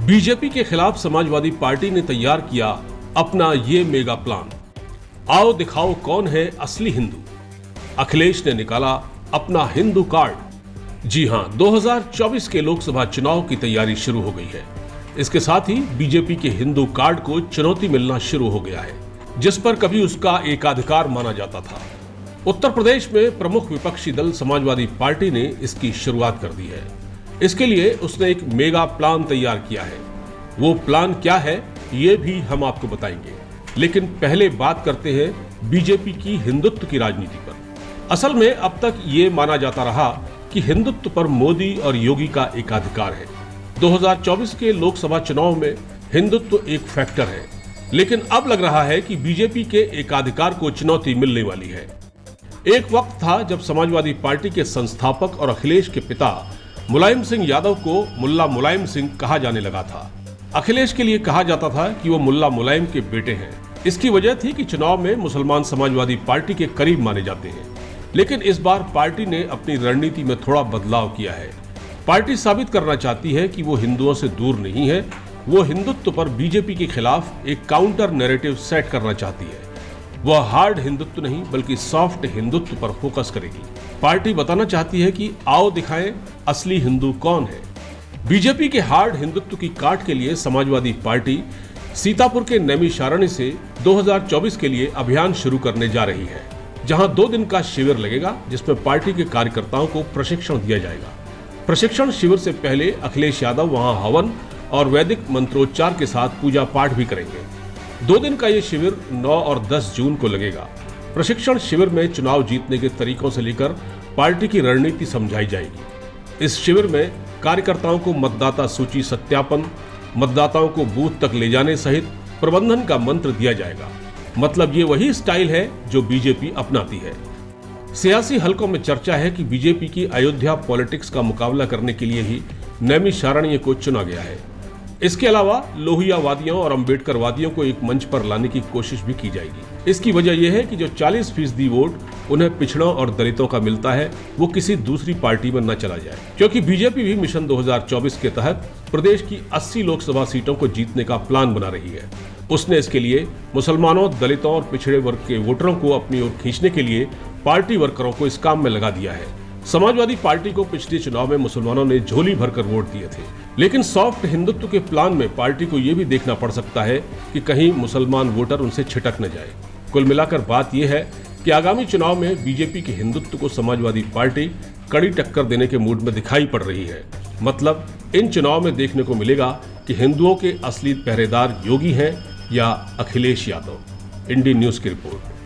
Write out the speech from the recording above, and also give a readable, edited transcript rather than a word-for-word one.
BJP के खिलाफ Samajwadi party ने तैयार किया अपना ये मेगा प्लान। आओ दिखाओ कौन है असली हिंदू। अखिलेश ने निकाला अपना हिंदू कार्ड। जी हां, 2024 के लोकसभा चुनाव की तैयारी शुरू हो गई है। इसके साथ ही बीजेपी के हिंदू कार्ड को चुनौती मिलना शुरू हो गया है, जिस पर कभी उसका एकाधिकार माना जाता था। उत्तर प्रदेश में प्रमुख विपक्षी दल समाजवादी पार्टी ने इसकी शुरुआत कर दी है। इसके लिए उसने एक मेगा प्लान तैयार किया है। वो प्लान क्या है ये भी हम आपको बताएंगे, लेकिन पहले बात करते हैं बीजेपी की हिंदुत्व की राजनीति पर। असल में अब तक ये माना जाता रहा कि हिंदुत्व पर मोदी और योगी का एकाधिकार है। 2024 के लोकसभा चुनाव में हिंदुत्व एक फैक्टर है, लेकिन अब लग रहा है कि बीजेपी के एकाधिकार को चुनौती मिलने वाली है। एक वक्त था जब समाजवादी पार्टी के संस्थापक और अखिलेश के पिता मुलायम सिंह यादव को मुल्ला मुलायम सिंह कहा जाने लगा था। अखिलेश के लिए कहा जाता था कि वो मुल्ला मुलायम के बेटे हैं। इसकी वजह थी कि चुनाव में मुसलमान समाजवादी पार्टी के करीब माने जाते हैं। लेकिन इस बार पार्टी ने अपनी रणनीति में थोड़ा बदलाव किया है। पार्टी साबित करना चाहती है कि वो हिंदुओं से दूर नहीं है। वो हिंदुत्व पर बीजेपी के खिलाफ एक काउंटर नैरेटिव सेट करना चाहती है। वह हार्ड हिंदुत्व नहीं बल्कि सॉफ्ट हिंदुत्व पर फोकस करेगी। पार्टी बताना चाहती है कि आओ दिखाएं असली हिंदू कौन है। बीजेपी के हार्ड हिंदुत्व की काट के लिए समाजवादी पार्टी सीतापुर के नैमिषारण्य से 2024 के लिए अभियान शुरू करने जा रही है, जहां 2 दिन का शिविर लगेगा, जिसमें पार्टी के कार्यकर्ताओं को प्रशिक्षण दिया जाएगा। प्रशिक्षण शिविर से पहले अखिलेश यादव वहां हवन और वैदिक मंत्रोच्चार के साथ पूजा पाठ भी करेंगे। 2 दिन का ये शिविर 9 और 10 जून को लगेगा। प्रशिक्षण शिविर में चुनाव जीतने के तरीकों से लेकर पार्टी की रणनीति समझाई जाएगी। इस शिविर में कार्यकर्ताओं को मतदाता सूची सत्यापन, मतदाताओं को बूथ तक ले जाने सहित प्रबंधन का मंत्र दिया जाएगा। मतलब ये वही स्टाइल है जो बीजेपी अपनाती है। सियासी हलकों में चर्चा है कि बीजेपी की अयोध्या पॉलिटिक्स का मुकाबला करने के लिए ही नैमिषारण्य को चुना गया है। इसके अलावा लोहियावादियों और अम्बेडकरवादियों को एक मंच पर लाने की कोशिश भी की जाएगी। इसकी वजह यह है कि जो 40% वोट उन्हें पिछड़ों और दलितों का मिलता है, वो किसी दूसरी पार्टी में न चला जाए, क्योंकि बीजेपी भी मिशन 2024 के तहत प्रदेश की 80 लोकसभा सीटों को जीतने का प्लान बना रही है। उसने इसके लिए मुसलमानों, दलितों और पिछड़े वर्ग के वोटरों को अपनी ओर खींचने के लिए पार्टी वर्करों को इस काम में लगा दिया है। समाजवादी पार्टी को पिछले चुनाव में मुसलमानों ने झोली भरकर वोट दिए थे, लेकिन सॉफ्ट हिंदुत्व के प्लान में पार्टी को यह भी देखना पड़ सकता है कि कहीं मुसलमान वोटर उनसे छिटक न जाए। कुल मिलाकर बात यह है कि आगामी चुनाव में बीजेपी के हिंदुत्व को समाजवादी पार्टी कड़ी टक्कर देने के मूड में दिखाई पड़ रही है। मतलब इन चुनाव में देखने को मिलेगा कि हिंदुओं के असली पहरेदार योगी हैं या अखिलेश यादव। इंडियन न्यूज की रिपोर्ट।